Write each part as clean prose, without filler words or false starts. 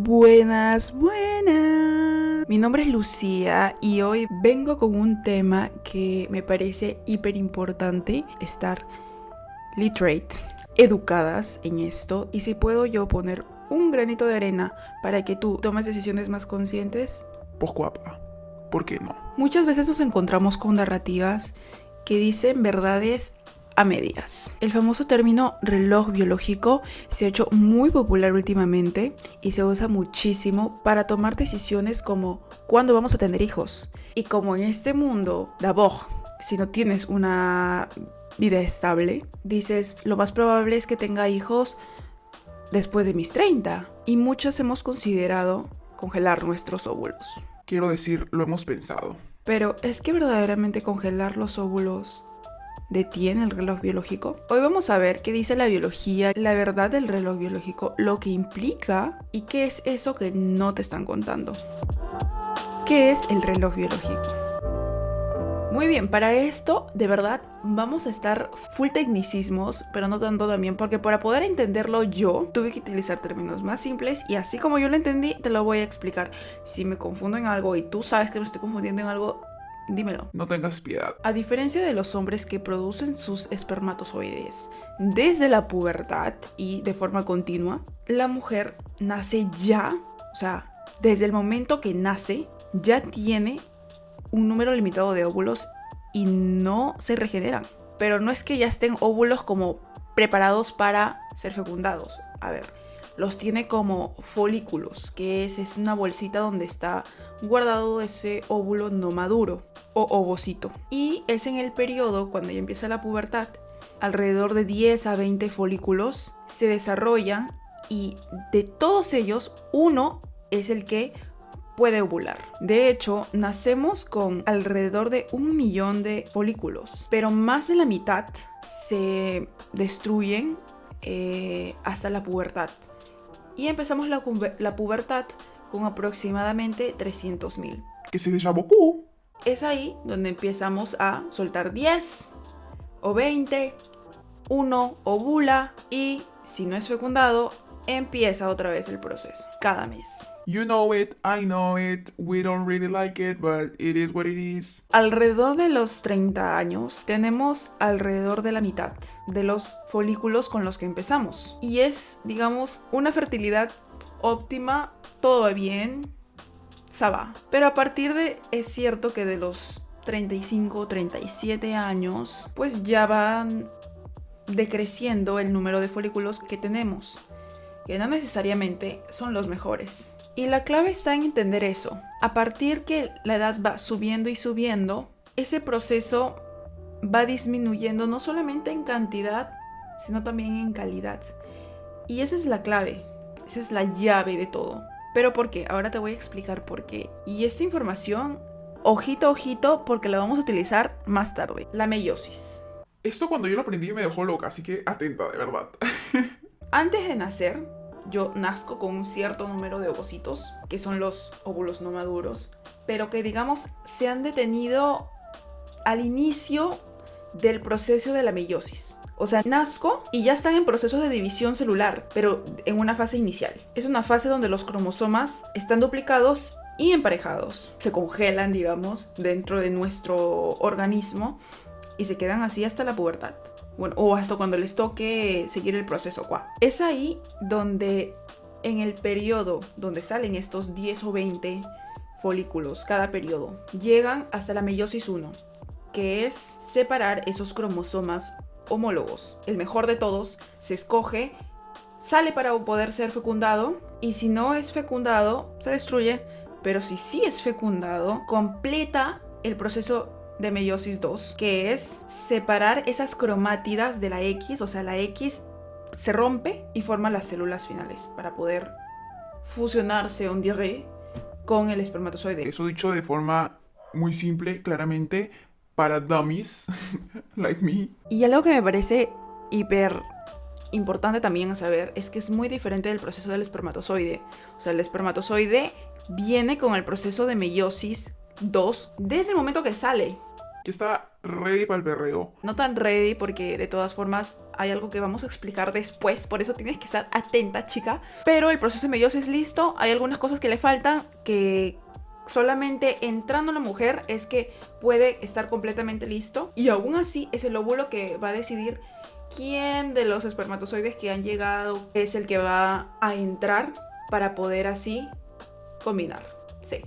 Buenas, buenas. Mi nombre es Lucía y hoy vengo con un tema que me parece hiper importante estar literate, educadas en esto, y si puedo yo poner un granito de arena para que tú tomes decisiones más conscientes. Pues guapa, ¿por qué no? Muchas veces nos encontramos con narrativas que dicen verdades a medias. El famoso término reloj biológico se ha hecho muy popular últimamente y se usa muchísimo para tomar decisiones como cuándo vamos a tener hijos. Y como en este mundo, d'abord, si no tienes una vida estable, dices, lo más probable es que tenga hijos después de mis 30. Y muchos hemos considerado congelar nuestros óvulos. Quiero decir, lo hemos pensado. Pero ¿es que verdaderamente congelar los óvulos detiene el reloj biológico? Hoy vamos a ver qué dice la biología, la verdad del reloj biológico, lo que implica y qué es eso que no te están contando. ¿Qué es el reloj biológico? Muy bien, para esto de verdad vamos a estar full tecnicismos, pero no tanto también, porque para poder entenderlo yo tuve que utilizar términos más simples y así como yo lo entendí te lo voy a explicar. Si me confundo en algo y tú sabes que me estoy confundiendo en algo, dímelo. No tengas piedad. A diferencia de los hombres que producen sus espermatozoides desde la pubertad y de forma continua, la mujer nace ya, o sea, desde el momento que nace, ya tiene un número limitado de óvulos y no se regeneran. Pero no es que ya estén óvulos como preparados para ser fecundados. A ver, los tiene como folículos, que es una bolsita donde está guardado ese óvulo no maduro o ovocito. Y es en el periodo, cuando ya empieza la pubertad, alrededor de 10 a 20 folículos se desarrollan y de todos ellos, uno es el que puede ovular. De hecho, nacemos con alrededor de 1 millón de folículos, pero más de la mitad se destruyen hasta la pubertad. Y empezamos la pubertad con aproximadamente 300.000. Que se déjà vu. Es ahí donde empezamos a soltar 10 o 20, uno ovula y si no es fecundado, empieza otra vez el proceso, cada mes. You know it, I know it, we don't really like it, but it is what it is. Alrededor de los 30 años tenemos alrededor de la mitad de los folículos con los que empezamos. Y es, digamos, una fertilidad óptima, todo va bien, ça va. Pero a partir de, es cierto que de los 35, 37 años, pues ya van decreciendo el número de folículos que tenemos, que no necesariamente son los mejores. Y la clave está en entender eso. A partir que la edad va subiendo y subiendo, ese proceso va disminuyendo no solamente en cantidad, sino también en calidad. Y esa es la clave, esa es la llave de todo. ¿Pero por qué? Ahora te voy a explicar por qué. Y esta información, ojito, ojito, porque la vamos a utilizar más tarde. La meiosis. Esto cuando yo lo aprendí me dejó loca, así que atenta, de verdad. Antes de nacer, yo nazco con un cierto número de ovocitos, que son los óvulos no maduros, pero que digamos se han detenido al inicio del proceso de la meiosis. O sea, nazco y ya están en procesos de división celular, pero en una fase inicial. Es una fase donde los cromosomas están duplicados y emparejados. Se congelan, digamos, dentro de nuestro organismo y se quedan así hasta la pubertad. Bueno, o hasta cuando les toque seguir el proceso. Es ahí donde en el periodo donde salen estos 10 o 20 folículos cada periodo, llegan hasta la meiosis 1, que es separar esos cromosomas homólogos. El mejor de todos se escoge, sale para poder ser fecundado, y si no es fecundado, se destruye. Pero si sí es fecundado, completa el proceso de meiosis 2, que es separar esas cromátidas de la X, o sea, la X se rompe y forma las células finales para poder fusionarse, on dirait, con el espermatozoide. Eso dicho de forma muy simple, claramente, para dummies, like me. Y algo que me parece hiper importante también a saber es que es muy diferente del proceso del espermatozoide. O sea, el espermatozoide viene con el proceso de meiosis 2 desde el momento que sale. Ya está ready para el perreo. No tan ready porque de todas formas hay algo que vamos a explicar después, por eso tienes que estar atenta, chica. Pero el proceso de meiosis es listo, hay algunas cosas que le faltan que solamente entrando la mujer es que puede estar completamente listo, y aún así es el óvulo que va a decidir quién de los espermatozoides que han llegado es el que va a entrar para poder así combinar. Sí.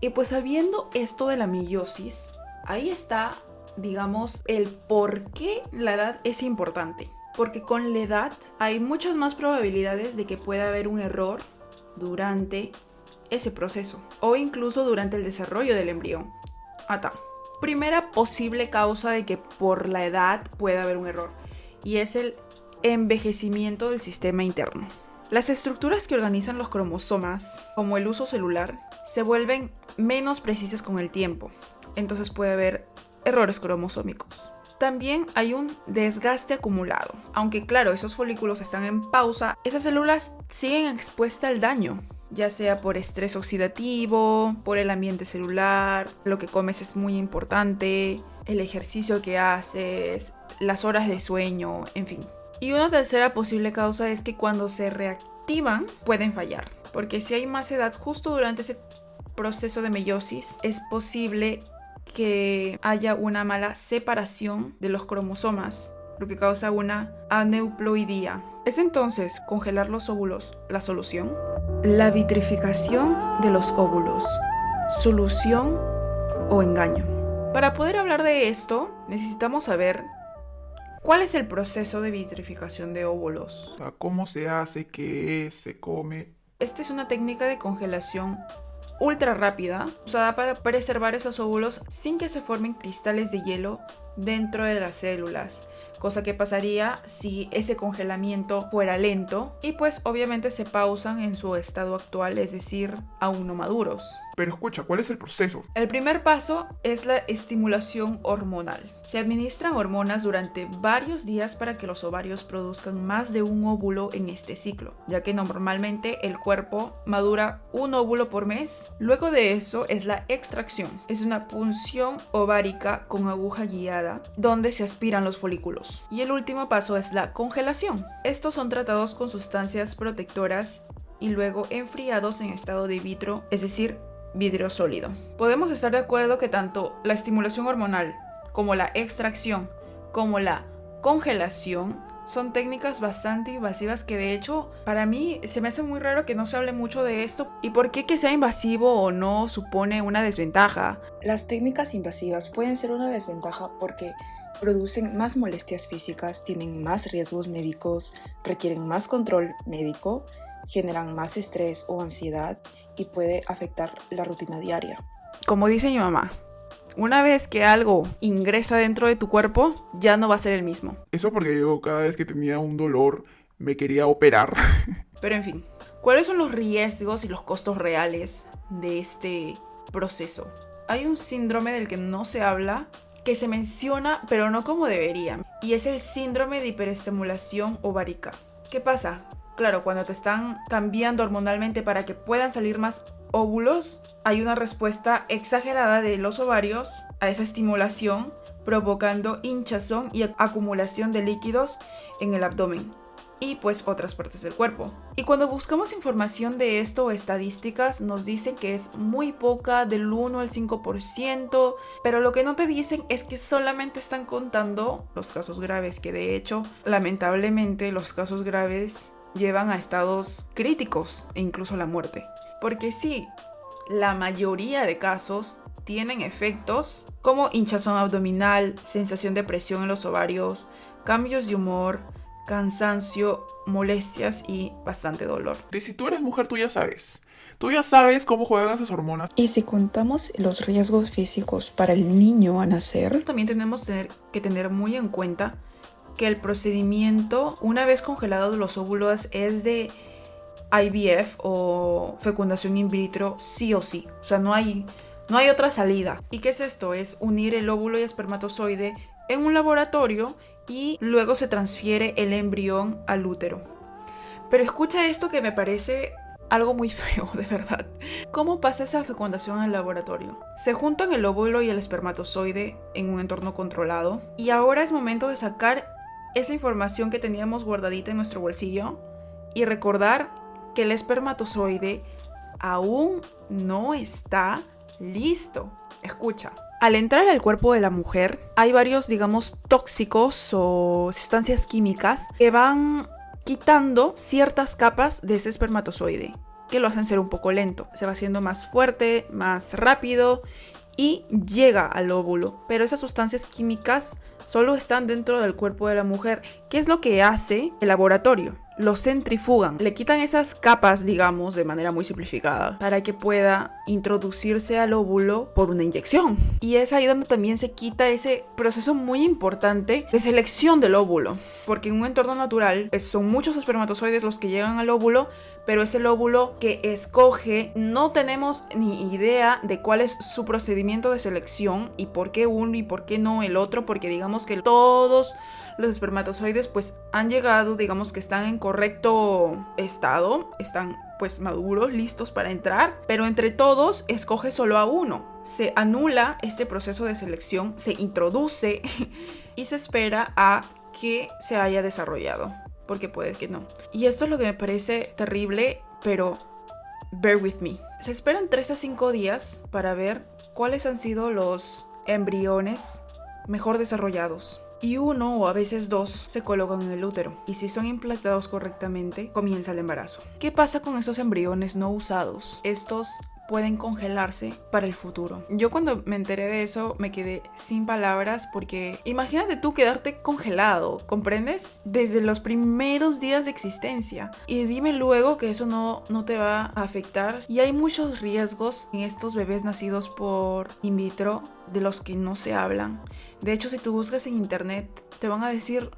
Y pues sabiendo esto de la meiosis, ahí está, digamos, el por qué la edad es importante. Porque con la edad hay muchas más probabilidades de que pueda haber un error durante ese proceso o incluso durante el desarrollo del embrión. Primera posible causa de que por la edad pueda haber un error, y es el envejecimiento del sistema interno. Las estructuras que organizan los cromosomas, como el uso celular, se vuelven menos precisas con el tiempo. Entonces puede haber errores cromosómicos. También hay un desgaste acumulado. Aunque claro, esos folículos están en pausa, esas células siguen expuestas al daño, ya sea por estrés oxidativo, por el ambiente celular, lo que comes es muy importante, el ejercicio que haces, las horas de sueño, en fin. Y una tercera posible causa es que cuando se reactivan pueden fallar, porque si hay más edad justo durante ese proceso de meiosis, es posible que haya una mala separación de los cromosomas, lo que causa una aneuploidía. ¿Es entonces congelar los óvulos la solución? La vitrificación de los óvulos, ¿solución o engaño? Para poder hablar de esto, necesitamos saber cuál es el proceso de vitrificación de óvulos. O sea, ¿cómo se hace? ¿Qué es? ¿Se come? Esta es una técnica de congelación ultra rápida, usada para preservar esos óvulos sin que se formen cristales de hielo dentro de las células, cosa que pasaría si ese congelamiento fuera lento, y pues obviamente se pausan en su estado actual, es decir, aún no maduros. Pero escucha, ¿cuál es el proceso? El primer paso es la estimulación hormonal. Se administran hormonas durante varios días para que los ovarios produzcan más de un óvulo en este ciclo, ya que normalmente el cuerpo madura un óvulo por mes. Luego de eso es la extracción. Es una punción ovárica con aguja guiada donde se aspiran los folículos. Y el último paso es la congelación. Estos son tratados con sustancias protectoras y luego enfriados en estado de vitro, es decir, vidrio sólido. Podemos estar de acuerdo que tanto la estimulación hormonal como la extracción como la congelación son técnicas bastante invasivas que de hecho para mí se me hace muy raro que no se hable mucho de esto. ¿Y por qué que sea invasivo o no supone una desventaja? Las técnicas invasivas pueden ser una desventaja porque producen más molestias físicas, tienen más riesgos médicos, requieren más control médico, generan más estrés o ansiedad y puede afectar la rutina diaria. Como dice mi mamá, una vez que algo ingresa dentro de tu cuerpo, ya no va a ser el mismo. Eso porque yo cada vez que tenía un dolor me quería operar. Pero en fin, ¿cuáles son los riesgos y los costos reales de este proceso? Hay un síndrome del que no se habla, que se menciona pero no como debería, y es el síndrome de hiperestimulación ovárica. ¿Qué pasa? Claro, cuando te están cambiando hormonalmente para que puedan salir más óvulos, hay una respuesta exagerada de los ovarios a esa estimulación, provocando hinchazón y acumulación de líquidos en el abdomen y pues otras partes del cuerpo. Y cuando buscamos información de esto o estadísticas, nos dicen que es muy poca, del 1 al 5%, pero lo que no te dicen es que solamente están contando los casos graves, que de hecho, lamentablemente, los casos graves llevan a estados críticos e incluso la muerte. Porque sí, la mayoría de casos tienen efectos como hinchazón abdominal, sensación de presión en los ovarios, cambios de humor, cansancio, molestias y bastante dolor. De si tú eres mujer, tú ya sabes. Tú ya sabes cómo juegan esas hormonas. Y si contamos los riesgos físicos para el niño a nacer, también tenemos que tener muy en cuenta que el procedimiento, una vez congelados los óvulos, es de IVF o fecundación in vitro sí o sí. O sea, no hay otra salida. ¿Y qué es esto? Es unir el óvulo y espermatozoide en un laboratorio y luego se transfiere el embrión al útero. Pero escucha esto que me parece algo muy feo, de verdad. ¿Cómo pasa esa fecundación en el laboratorio? Se juntan el óvulo y el espermatozoide en un entorno controlado y ahora es momento de sacar esa información que teníamos guardadita en nuestro bolsillo y recordar que el espermatozoide aún no está listo. Escucha. Al entrar al cuerpo de la mujer, hay varios, digamos, tóxicos o sustancias químicas que van quitando ciertas capas de ese espermatozoide, que lo hacen ser un poco lento. Se va haciendo más fuerte, más rápido y llega al óvulo. Pero esas sustancias químicas solo están dentro del cuerpo de la mujer. ¿Qué es lo que hace el laboratorio? Lo centrifugan, le quitan esas capas, digamos, de manera muy simplificada, para que pueda introducirse al óvulo por una inyección. Y es ahí donde también se quita ese proceso muy importante de selección del óvulo, porque en un entorno natural son muchos espermatozoides los que llegan al óvulo, pero es el óvulo que escoge. No tenemos ni idea de cuál es su procedimiento de selección y por qué uno y por qué no el otro, porque digamos que todos los espermatozoides pues han llegado, digamos que están en correcto estado, están pues maduros, listos para entrar, pero entre todos escoge solo a uno. Se anula este proceso de selección, se introduce y se espera a que se haya desarrollado, porque puede que no. Y esto es lo que me parece terrible, pero bear with me. Se esperan 3 a 5 días para ver cuáles han sido los embriones mejor desarrollados. Y 1 o a veces 2 se colocan en el útero. Y si son implantados correctamente, comienza el embarazo. ¿Qué pasa con esos embriones no usados? Estos pueden congelarse para el futuro. Yo cuando me enteré de eso me quedé sin palabras, porque imagínate tú quedarte congelado, ¿comprendes? Desde los primeros días de existencia. Y dime luego que eso no te va a afectar. Y hay muchos riesgos en estos bebés nacidos por in vitro de los que no se hablan. De hecho, si tú buscas en internet, te van a decir: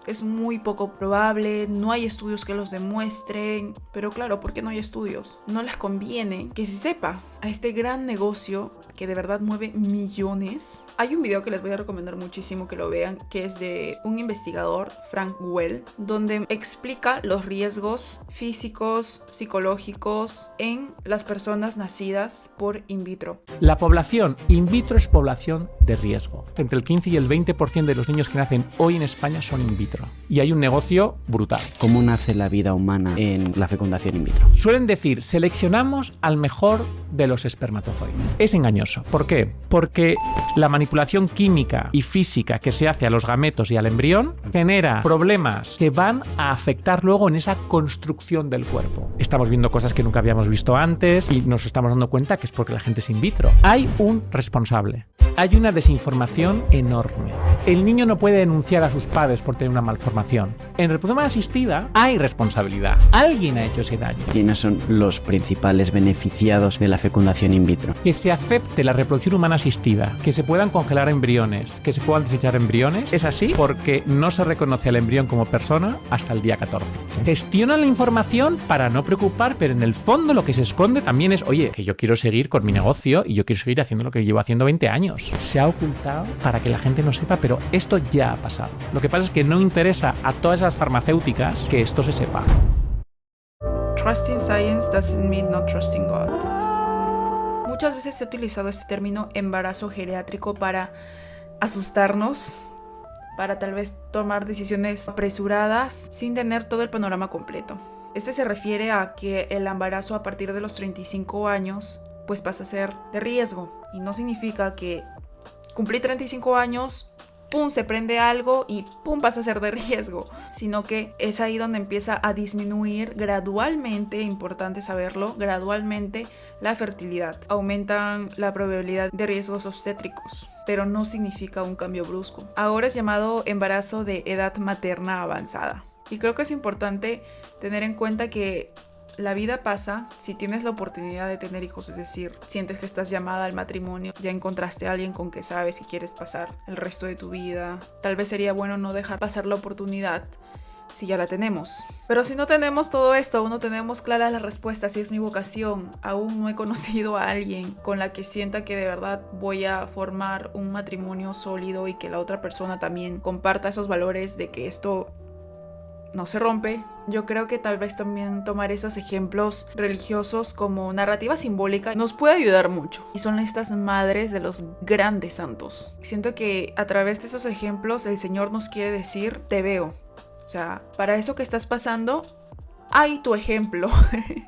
es muy poco probable, no hay estudios que los demuestren. Pero claro, ¿por qué no hay estudios? No les conviene que se sepa a este gran negocio que de verdad mueve millones. Hay un video que les voy a recomendar muchísimo que lo vean, que es de un investigador, Frank Well, donde explica los riesgos físicos, psicológicos en las personas nacidas por in vitro. La población in vitro es población de riesgo. Entre el 15 y el 20% de los niños que nacen hoy en España son in vitro. Y hay un negocio brutal. ¿Cómo nace la vida humana en la fecundación in vitro? Suelen decir, seleccionamos al mejor de los espermatozoides. Es engañoso. ¿Por qué? Porque la manipulación química y física que se hace a los gametos y al embrión genera problemas que van a afectar luego en esa construcción del cuerpo. Estamos viendo cosas que nunca habíamos visto antes y nos estamos dando cuenta que es porque la gente es in vitro. Hay un responsable. Hay una desinformación enorme. El niño no puede denunciar a sus padres por tener una malformación. En reproducción asistida hay responsabilidad. Alguien ha hecho ese daño. ¿Quiénes son los principales beneficiados de la fecundación in vitro? Que se acepte la reproducción humana asistida, que se puedan congelar embriones, que se puedan desechar embriones, es así porque no se reconoce al embrión como persona hasta el día 14. Gestionan la información para no preocupar, pero en el fondo lo que se esconde también es, oye, que yo quiero seguir con mi negocio y yo quiero seguir haciendo lo que llevo haciendo 20 años. Se ha ocultado para que la gente no sepa, pero esto ya ha pasado. Lo que pasa es que no interesa a todas esas farmacéuticas que esto se sepa. Trusting science doesn't mean not trusting God. Muchas veces se ha utilizado este término embarazo geriátrico para asustarnos, para tal vez tomar decisiones apresuradas sin tener todo el panorama completo. Este se refiere a que el embarazo a partir de los 35 años pues pasa a ser de riesgo, y no significa que cumplí 35 años, pum, se prende algo y pum, pasa a ser de riesgo, sino que es ahí donde empieza a disminuir gradualmente, importante saberlo, gradualmente la fertilidad. Aumentan la probabilidad de riesgos obstétricos, pero no significa un cambio brusco. Ahora es llamado embarazo de edad materna avanzada. Y creo que es importante tener en cuenta que la vida pasa. Si tienes la oportunidad de tener hijos, es decir, sientes que estás llamada al matrimonio, ya encontraste a alguien con que sabes y quieres pasar el resto de tu vida, tal vez sería bueno no dejar pasar la oportunidad si ya la tenemos. Pero si no tenemos todo esto, aún no tenemos claras las respuestas, si es mi vocación, aún no he conocido a alguien con la que sienta que de verdad voy a formar un matrimonio sólido y que la otra persona también comparta esos valores de que esto no se rompe. Yo creo que tal vez también tomar esos ejemplos religiosos como narrativa simbólica nos puede ayudar mucho. Y son estas madres de los grandes santos. Siento que a través de esos ejemplos el Señor nos quiere decir, te veo. O sea, para eso que estás pasando, hay tu ejemplo.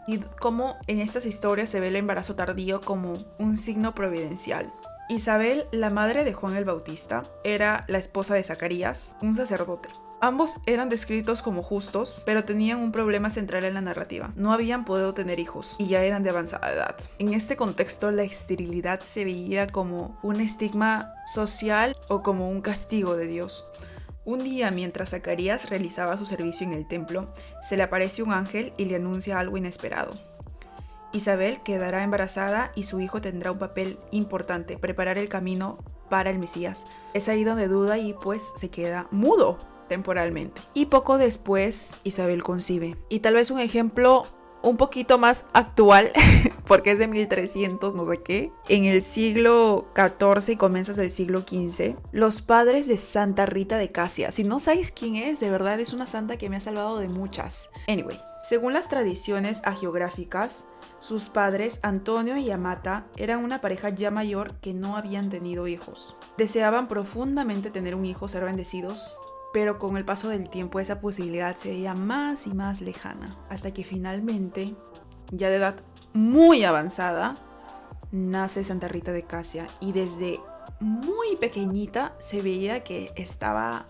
Y cómo en estas historias se ve el embarazo tardío como un signo providencial. Isabel, la madre de Juan el Bautista, era la esposa de Zacarías, un sacerdote. Ambos eran descritos como justos, pero tenían un problema central en la narrativa. No habían podido tener hijos y ya eran de avanzada edad. En este contexto, la esterilidad se veía como un estigma social o como un castigo de Dios. Un día, mientras Zacarías realizaba su servicio en el templo, se le aparece un ángel y le anuncia algo inesperado. Isabel quedará embarazada y su hijo tendrá un papel importante, preparar el camino para el Mesías. Es ahí donde duda y pues se queda mudo temporalmente. Y poco después Isabel concibe. Y tal vez un ejemplo un poquito más actual, porque es de 1300 no sé qué, en el siglo XIV y comienzos del siglo XV, los padres de Santa Rita de Casia. Si no sabéis quién es, de verdad es una santa que me ha salvado de muchas. Anyway, según las tradiciones hagiográficas, sus padres, Antonio y Amata, eran una pareja ya mayor que no habían tenido hijos. Deseaban profundamente tener un hijo, ser bendecidos, pero con el paso del tiempo esa posibilidad se veía más y más lejana, hasta que finalmente, ya de edad muy avanzada, nace Santa Rita de Casia y desde muy pequeñita se veía que estaba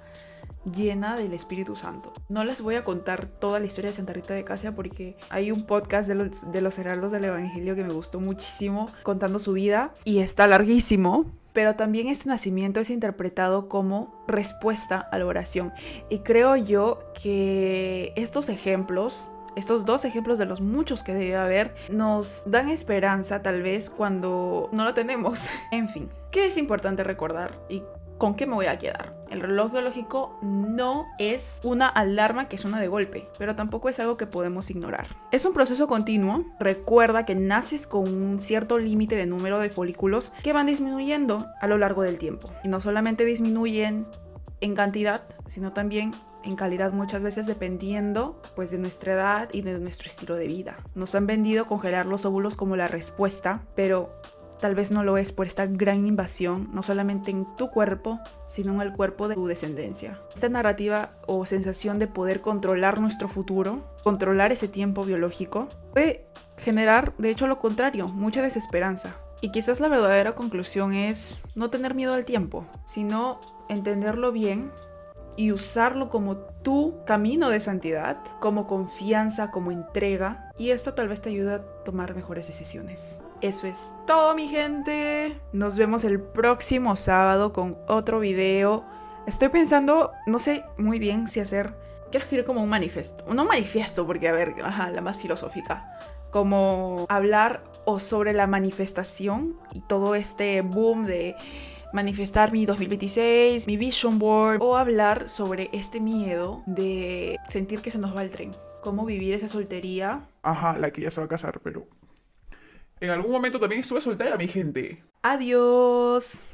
llena del Espíritu Santo. No les voy a contar toda la historia de Santa Rita de Casia porque hay un podcast de los Heraldos del Evangelio que me gustó muchísimo contando su vida y está larguísimo. Pero también este nacimiento es interpretado como respuesta a la oración. Y creo yo que estos dos ejemplos de los muchos que debe haber, nos dan esperanza tal vez cuando no la tenemos. En fin, ¿qué es importante recordar? ¿Y con qué me voy a quedar? El reloj biológico no es una alarma que suena de golpe, pero tampoco es algo que podemos ignorar. Es un proceso continuo. Recuerda que naces con un cierto límite de número de folículos que van disminuyendo a lo largo del tiempo. Y no solamente disminuyen en cantidad, sino también en calidad, muchas veces dependiendo pues de nuestra edad y de nuestro estilo de vida. Nos han vendido congelar los óvulos como la respuesta, pero tal vez no lo es por esta gran invasión, no solamente en tu cuerpo, sino en el cuerpo de tu descendencia. Esta narrativa o sensación de poder controlar nuestro futuro, controlar ese tiempo biológico, puede generar, de hecho, lo contrario, mucha desesperanza. Y quizás la verdadera conclusión es no tener miedo al tiempo, sino entenderlo bien y usarlo como tu camino de santidad, como confianza, como entrega. Y esto tal vez te ayude a tomar mejores decisiones. Eso es todo, mi gente. Nos vemos el próximo sábado con otro video. Estoy pensando, no sé muy bien si hacer... Quiero escribir como un manifiesto. No un manifiesto, porque a ver, la más filosófica. Como hablar o sobre la manifestación y todo este boom de manifestar mi 2026, mi vision board, o hablar sobre este miedo de sentir que se nos va el tren. Cómo vivir esa soltería. La que ya se va a casar, pero... En algún momento también estuve soltera, mi gente. Adiós.